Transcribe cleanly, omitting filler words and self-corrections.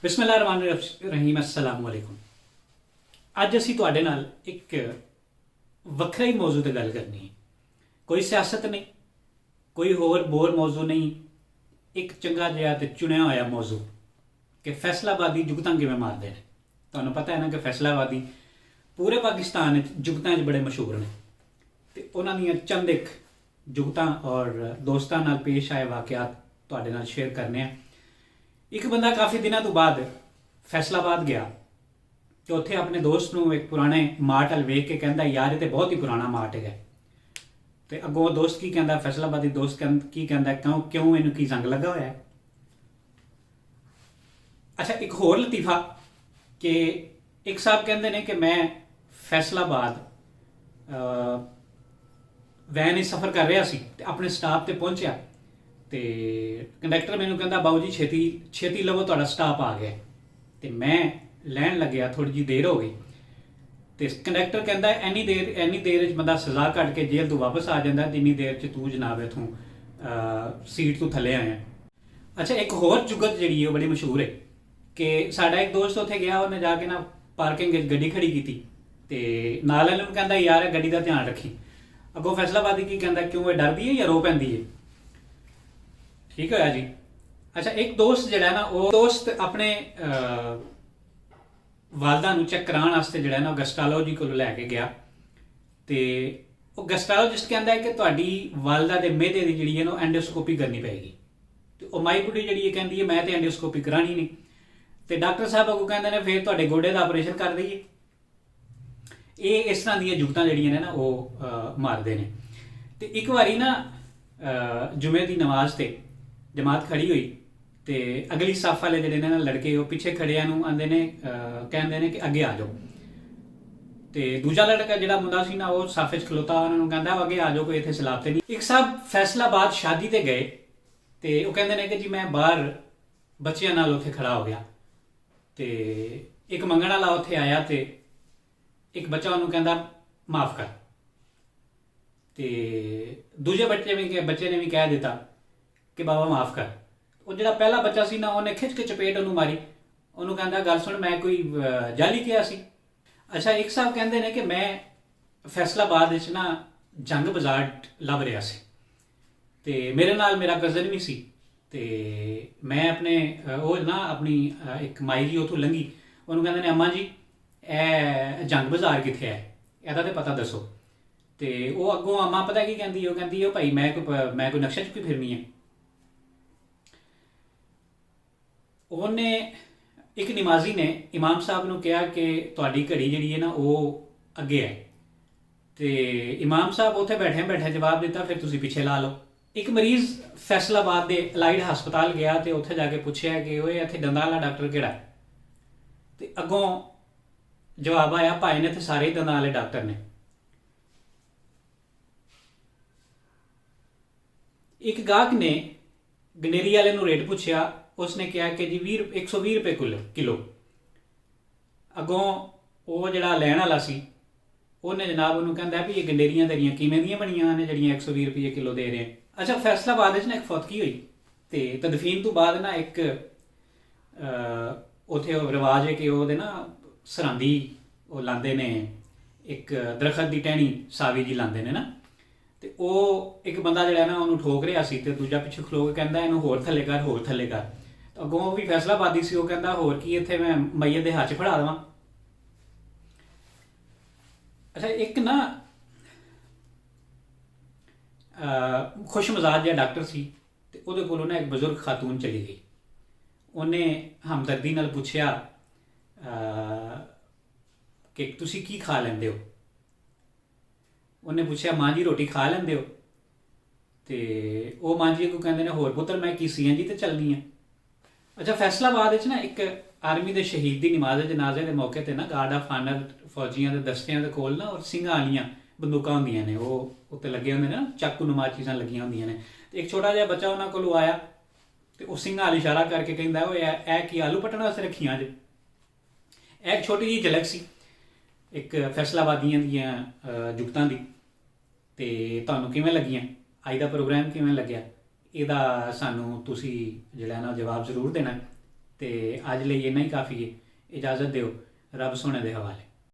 ਬਿਸਮਿਲ੍ਲਾਹਿਰਰਹਿਮਾਨਿਰਰਹੀਮ अस्सलाम वालेकुम। ਅੱਜ ਅਸੀਂ ਤੁਹਾਡੇ ਨਾਲ ਇੱਕ ਵੱਖਰਾ ਹੀ ਮੌਜੂ 'ਤੇ ਗੱਲ ਕਰਨੀ ਹੈ। ਕੋਈ ਸਿਆਸਤ ਨਹੀਂ, ਕੋਈ ਹੋਰ ਬੋਰ ਮੌਜੂ ਨਹੀਂ, ਇੱਕ ਚੰਗਾ ਜਿਹਾ ਤੇ ਚੁਣਿਆ ਹੋਇਆ ਮੌਜੂ ਕਿ ਫੈਸਲਾਬਾਦੀ ਜੁਗਤਾਂ ਕਿਵੇਂ ਮਾਰਦੇ ਨੇ। ਤੁਹਾਨੂੰ ਪਤਾ ਹੈ ਨਾ ਕਿ ਫੈਸਲਾਬਾਦੀ ਪੂਰੇ ਪਾਕਿਸਤਾਨ ਵਿੱਚ ਜੁਗਤਾਂ 'ਚ ਬੜੇ ਮਸ਼ਹੂਰ ਨੇ ਤੇ ਉਹਨਾਂ ਦੀਆਂ ਚੰਦ ਇੱਕ ਜੁਗਤਾਂ ਔਰ ਦੋਸਤਾਂ ਨਾਲ ਪੇਸ਼ ਆਏ ਵਾਕਿਆਤ ਤੁਹਾਡੇ ਨਾਲ ਸ਼ੇਅਰ ਕਰਨੇ ਆ। ਇੱਕ ਬੰਦਾ ਕਾਫੀ ਦਿਨਾਂ ਤੋਂ ਬਾਅਦ ਫੈਸਲਾਬਾਦ ਗਿਆ ਤੇ ਉੱਥੇ ਆਪਣੇ ਦੋਸਤ ਨੂੰ ਇੱਕ ਪੁਰਾਣੇ ਮਾਰਟ ਵੱਲ ਵੇਖ ਕੇ ਕਹਿੰਦਾ, ਯਾਰ ਇਹ ਤੇ ਬਹੁਤ ਹੀ ਪੁਰਾਣਾ ਮਾਰਟ ਹੈਗਾ। ਤੇ ਅੱਗੋਂ ਦੋਸਤ ਕੀ ਕਹਿੰਦਾ, ਫੈਸਲਾਬਾਦੀ ਦੋਸਤ ਕੀ ਕਹਿੰਦਾ, ਕਿਉਂ ਇਹਨੂੰ ਕੀ ਜ਼ੰਗ ਲੱਗਾ ਹੋਇਆ ਹੈ। ਅੱਛਾ, ਇੱਕ ਹੋਰ ਲਤੀਫਾ ਕਿ ਇੱਕ ਸਾਹਿਬ ਕਹਿੰਦੇ ਨੇ ਕਿ ਮੈਂ ਫੈਸਲਾਬਾਦ ਵੈਨ ਵਿੱਚ ਸਫ਼ਰ ਕਰ ਰਿਹਾ ਸੀ ਤੇ ਆਪਣੇ ਸਟਾਪ ਤੇ ਪਹੁੰਚਿਆ ਤੇ ਕੰਡਕਟਰ ਮੈਨੂੰ ਕਹਿੰਦਾ, ਬਾਊ ਜੀ ਛੇਤੀ ਲਵੋ, ਤੁਹਾਡਾ ਸਟਾਪ ਆ ਗਿਆ। ਤੇ ਮੈਂ ਲੈਣ ਲੱਗਿਆ, ਥੋੜੀ ਜਿਹੀ ਦੇਰ ਹੋ ਗਈ ਤੇ ਕੰਡਕਟਰ ਕਹਿੰਦਾ, ਇੰਨੀ ਦੇਰ ਵਿੱਚ ਬੰਦਾ ਸਜ਼ਾ ਕੱਟ ਕੇ ਜੇਲ੍ਹ ਤੋਂ ਵਾਪਸ ਆ ਜਾਂਦਾ, ਤੇ ਇੰਨੀ ਦੇਰ 'ਚ ਤੂੰ ਜਨਾਬ ਇੱਥੋਂ ਸੀਟ ਤੋਂ ਥੱਲੇ ਆਇਆ। ਅੱਛਾ, ਇੱਕ ਹੋਰ ਜੁਗਤ ਜਿਹੜੀ ਹੈ ਉਹ ਬੜੀ ਮਸ਼ਹੂਰ ਹੈ ਕਿ ਸਾਡਾ ਇੱਕ ਦੋਸਤ ਉੱਥੇ ਗਿਆ, ਉਹਨੇ ਜਾ ਕੇ ਨਾ ਪਾਰਕਿੰਗ ਵਿੱਚ ਗੱਡੀ ਖੜੀ ਕੀਤੀ ਤੇ ਨਾਲ ਵਾਲੇ ਨੂੰ ਕਹਿੰਦਾ, ਯਾਰ ਗੱਡੀ ਦਾ ਧਿਆਨ ਰੱਖੀ। ਅੱਗੋਂ ਫੈਸਲਾਬਾਦੀ ਕੀ ਕਹਿੰਦਾ, ਕਿਉਂ ਇਹ ਡਰਦੀ ਹੈ ਜਾਂ ਰੋ ਪੈਂਦੀ ਹੈ। ਠੀਕ ਹੋਇਆ ਜੀ। ਅੱਛਾ, ਇੱਕ ਦੋਸਤ ਜਿਹੜਾ ਨਾ, ਉਹ ਦੋਸਤ ਆਪਣੇ ਵਾਲਦਾ ਨੂੰ ਚੈੱਕ ਕਰਾਉਣ ਵਾਸਤੇ ਜਿਹੜਾ ਨਾ ਗਸਟ੍ਰੋਲੋਜੀ ਕੋਲ ਲੈ ਕੇ ਗਿਆ ਤੇ ਉਹ ਗਸਟ੍ਰੋਲੋਜਿਸਟ ਕਹਿੰਦਾ ਹੈ ਕਿ ਤੁਹਾਡੀ ਵਾਲਦਾ ਦੇ ਮਿਹਦੇ ਦੀ ਜਿਹੜੀ ਹੈ ਨਾ ਐਂਡੋਸਕੋਪੀ ਕਰਨੀ ਪਏਗੀ। ਤੇ ਉਹ ਮਾਈ ਬੁੱਢੀ ਜਿਹੜੀ ਹੈ ਕਹਿੰਦੀ ਹੈ, ਮੈਂ ਤੇ ਐਂਡੋਸਕੋਪੀ ਕਰਾਣੀ ਨਹੀਂ। ਤੇ ਡਾਕਟਰ ਸਾਹਿਬ ਅੱਗੋਂ ਕਹਿੰਦੇ ਨੇ, ਫਿਰ ਤੁਹਾਡੇ ਗੋਡੇ ਦਾ ਆਪਰੇਸ਼ਨ ਕਰ ਦਈਏ। ਇਹ ਇਸ ਤਰ੍ਹਾਂ ਦੀਆਂ ਜੁਗਤਾਂ ਜਿਹੜੀਆਂ ਨੇ ਨਾ ਉਹ ਮਾਰਦੇ ਨੇ। ਤੇ ਇੱਕ ਵਾਰੀ ਨਾ ਜੁਮੇ ਦੀ ਨਮਾਜ਼ ਤੇ ਜਮਾਤ ਖੜੀ ਹੋਈ ਤੇ ਅਗਲੀ ਸਫ਼ ਵਾਲੇ ਜਿਹੜੇ ਨੇ ਨਾ ਲੜਕੇ, ਉਹ ਪਿੱਛੇ ਖੜਿਆਂ ਨੂੰ ਆਂਦੇ ਨੇ, ਕਹਿੰਦੇ ਨੇ ਕਿ ਅੱਗੇ ਆ ਜਾਓ। ਤੇ ਦੂਜਾ ਲੜਕਾ ਜਿਹੜਾ ਮੁੰਡਾ ਸੀ ਨਾ, ਉਹ ਸਫ਼ 'ਚ ਖਲੋਤਾ, ਉਹਨਾਂ ਨੂੰ ਕਹਿੰਦਾ, ਅੱਗੇ ਆ ਜਾਓ, ਕੋਈ ਇੱਥੇ ਸਲਾਬ ਤੇ ਨਹੀਂ। ਇੱਕ ਸਾਹਿਬ ਫੈਸਲਾਬਾਦ ਸ਼ਾਦੀ ਤੇ ਗਏ ਤੇ ਉਹ ਕਹਿੰਦੇ ਨੇ ਕਿ ਜੀ ਮੈਂ ਬਾਹਰ ਬੱਚਿਆਂ ਨਾਲ ਉੱਥੇ ਖੜਾ ਹੋ ਗਿਆ ਤੇ ਇੱਕ ਮੰਗਣ ਵਾਲਾ ਉੱਥੇ ਆਇਆ ਤੇ ਇੱਕ ਬੱਚਾ ਉਹਨੂੰ ਕਹਿੰਦਾ, ਮਾਫ ਕਰ। ਤੇ ਦੂਜੇ ਬੱਚੇ ਨੇ ਵੀ ਕਹਿ ਦਿੱਤਾ ਕਿ ਬਾਬਾ ਮਾਫ ਕਰ। ਉਹ ਜਿਹੜਾ ਪਹਿਲਾ ਬੱਚਾ ਸੀ ਨਾ, ਉਹਨੇ ਖਿੱਚ ਕੇ ਚਪੇਟ ਉਹਨੂੰ ਮਾਰੀ। ਉਹਨੂੰ ਕਹਿੰਦਾ, ਗੱਲ ਸੁਣ, ਮੈਂ ਕੋਈ ਜਾਲੀ ਕਿਹਾ ਸੀ। ਅੱਛਾ, ਇੱਕ ਸਾਹਿਬ ਕਹਿੰਦੇ ਨੇ ਕਿ ਮੈਂ ਫੈਸਲਾਬਾਦ ਵਿੱਚ ਨਾ ਜੰਗ ਬਾਜ਼ਾਰ ਲੱਭ ਰਿਹਾ ਸੀ ਤੇ ਮੇਰੇ ਨਾਲ ਮੇਰਾ ਕਜ਼ਨ ਵੀ ਸੀ ਤੇ ਮੈਂ ਆਪਣੀ ਇੱਕ ਮਾਈ ਜੀ ਉੱਥੋਂ ਲੰਘੀ। ਉਹਨੂੰ ਕਹਿੰਦੇ ਨੇ, ਅੰਮਾ ਜੀ ਇਹ ਜੰਗ ਬਾਜ਼ਾਰ ਕਿੱਥੇ ਹੈ, ਇਹਦਾ ਤੇ ਪਤਾ ਦੱਸੋ। ਤੇ ਉਹ ਅੱਗੋਂ ਅੰਮਾ ਪਤਾ ਕੀ ਕਹਿੰਦੀ, ਉਹ ਕਹਿੰਦੀ, ਉਹ ਭਾਈ ਮੈਂ ਕੋਈ ਨਕਸ਼ਾ ਚੁੱਕੀ ਫਿਰਨੀ ਹੈ। ਉਹਨੇ ਇੱਕ ਨਿਮਾਜ਼ੀ ਨੇ ਇਮਾਮ ਸਾਹਿਬ ਨੂੰ ਕਿਹਾ ਕਿ ਤੁਹਾਡੀ ਘੜੀ ਜਿਹੜੀ ਹੈ ਨਾ ਉਹ ਅੱਗੇ ਹੈ। ਤੇ ਇਮਾਮ ਸਾਹਿਬ ਉੱਥੇ ਬੈਠੇ ਜਵਾਬ ਦਿੱਤਾ, ਫਿਰ ਤੁਸੀਂ ਪਿੱਛੇ ਲਾ ਲਓ। ਇੱਕ ਮਰੀਜ਼ ਫੈਸਲਾਬਾਦ ਦੇ ਅਲਾਈਡ ਹਸਪਤਾਲ ਗਿਆ ਤੇ ਉੱਥੇ ਜਾ ਕੇ ਪੁੱਛਿਆ ਕਿ ਓਏ ਇੱਥੇ ਦੰਦਾਂ ਵਾਲਾ ਡਾਕਟਰ ਕਿਹੜਾ ਹੈ। ਤੇ ਅੱਗੋਂ ਜਵਾਬ ਆਇਆ, ਭਾਈ ਨੇ ਇੱਥੇ ਸਾਰੇ ਦੰਦਾਂ ਵਾਲੇ ਡਾਕਟਰ ਨੇ। ਇੱਕ ਗਾਹਕ ਨੇ ਗਨੇਰੀ ਵਾਲੇ ਨੂੰ ਰੇਟ ਪੁੱਛਿਆ, ਉਸਨੇ ਕਿਹਾ ਕਿ ਜੀ 120 ਰੁਪਏ ਕਿਲੋ। ਅੱਗੋਂ ਉਹ ਜਿਹੜਾ ਲੈਣ ਵਾਲਾ ਸੀ, ਉਹਨੇ ਜਨਾਬ ਉਹਨੂੰ ਕਹਿੰਦਾ ਵੀ ਇਹ ਗੰਡੇਰੀਆਂ ਤੇਰੀਆਂ ਕਿਵੇਂ ਦੀਆਂ ਬਣੀਆਂ ਨੇ ਜਿਹੜੀਆਂ 120 ਰੁਪਏ ਕਿਲੋ ਦੇ ਰਹੇ। ਅੱਛਾ, ਫੈਸਲਾਬਾਦ ਵਿੱਚ ਨਾ ਇੱਕ ਫੌਤਗੀ ਹੋਈ ਤੇ ਤਦਫੀਨ ਤੋਂ ਬਾਅਦ ਨਾ ਇੱਕ ਉੱਥੇ ਉਹ ਰਿਵਾਜ ਹੈ ਕਿ ਉਹਦੇ ਨਾ ਸਰਹੰਦੀ ਉਹ ਲਾਉਂਦੇ ਨੇ, ਇੱਕ ਦਰਖਤ ਦੀ ਟਹਿਣੀ ਸਾਵੀ ਜੀ ਲਾਉਂਦੇ ਨੇ ਨਾ। ਤੇ ਉਹ ਇੱਕ ਬੰਦਾ ਜਿਹੜਾ ਨਾ ਉਹਨੂੰ ਠੋਕ ਰਿਹਾ ਸੀ ਤੇ ਦੂਜਾ ਪਿੱਛੇ ਖਲੋ ਕੇ ਕਹਿੰਦਾ, ਇਹਨੂੰ ਹੋਰ ਥੱਲੇ ਕਰ। ਅੱਗੋਂ ਉਹ ਵੀ ਫੈਸਲਾਬਾਦੀ ਸੀ, ਉਹ ਕਹਿੰਦਾ, ਹੋਰ ਕੀ ਇੱਥੇ ਮੈਂ ਮਈਅਤ ਦੇ ਹੱਥ 'ਚ ਫੜਾ ਦੇਵਾਂ। ਅੱਛਾ, ਇੱਕ ਨਾ ਖੁਸ਼ ਮਜ਼ਾਜ ਜਿਹਾ ਡਾਕਟਰ ਸੀ ਤੇ ਉਹਦੇ ਕੋਲੋਂ ਨਾ ਇੱਕ ਬਜ਼ੁਰਗ ਖਾਤੂਨ ਚਲੀ ਗਈ। ਉਹਨੇ ਹਮਦਰਦੀ ਨਾਲ ਪੁੱਛਿਆ ਕਿ ਤੁਸੀਂ ਕੀ ਖਾ ਲੈਂਦੇ ਹੋ। ਉਹਨੇ ਪੁੱਛਿਆ, ਮਾਂ ਜੀ ਰੋਟੀ ਖਾ ਲੈਂਦੇ ਹੋ। ਤੇ ਉਹ ਮਾਂ ਜੀ ਅੱਗੋਂ ਕਹਿੰਦੇ ਨੇ, ਹੋਰ ਪੁੱਤਰ ਮੈਂ ਕੀ CNG ਤੇ ਚੱਲਣੀ ਆ। ਅੱਛਾ, ਫੈਸਲਾਬਾਦ ਵਿੱਚ ਨਾ ਇੱਕ ਆਰਮੀ ਦੇ ਸ਼ਹੀਦ ਦੀ ਜਨਾਜ਼ੇ ਦੇ ਮੌਕੇ ਤੇ ਨਾ ਗਾਰਡ ਆਫ ਆਨਰ ਫੌਜੀਆਂ ਦੇ ਦਸਤਿਆਂ ਦੇ ਕੋਲ ਨਾ ਔਰ ਸਿੰਘਾਂ ਵਾਲੀਆਂ ਬੰਦੂਕਾਂ ਹੁੰਦੀਆਂ ਨੇ, ਉਹ ਉੱਤੇ ਲੱਗੇ ਹੁੰਦੇ ਨੇ ਨਾ, ਚਾਕੂ ਨੁਮਾ ਚੀਜ਼ਾਂ ਲੱਗੀਆਂ ਹੁੰਦੀਆਂ ਨੇ। ਤੇ ਇੱਕ ਛੋਟਾ ਜਿਹਾ ਬੱਚਾ ਉਹਨਾਂ ਕੋਲੋਂ ਆਇਆ ਤੇ ਉਹ ਸਿੰਘਾਂ ਵਾਲੀ ਇਸ਼ਾਰਾ ਕਰਕੇ ਕਹਿੰਦਾ, ਓਏ ਇਹ ਕੀ ਆਲੂ ਪੱਟਣ ਵਾਸਤੇ ਰੱਖੀਆਂ ਜੇ। ਇਹ ਇੱਕ ਛੋਟੀ ਜਿਹੀ ਝਲਕ ਸੀ ਇੱਕ ਫੈਸਲਾਬਾਦੀਆਂ ਦੀਆਂ ਜੁਗਤਾਂ ਦੀ। ਤੇ ਤੁਹਾਨੂੰ ਕਿਵੇਂ ਲੱਗੀਆਂ, ਅੱਜ ਦਾ ਪ੍ਰੋਗਰਾਮ ਕਿਵੇਂ ਲੱਗਿਆ, ਇਹਦਾ ਸਾਨੂੰ ਤੁਸੀਂ ਜਿਹੜਾ ਨਾ ਜਵਾਬ ਜ਼ਰੂਰ ਦੇਣਾ। ਤੇ ਅੱਜ ਲਈ ਇੰਨਾ ਹੀ ਕਾਫੀ ਹੈ। ਇਜਾਜ਼ਤ ਦਿਓ, ਰੱਬ ਸੋਹਣੇ ਦੇ ਹਵਾਲੇ।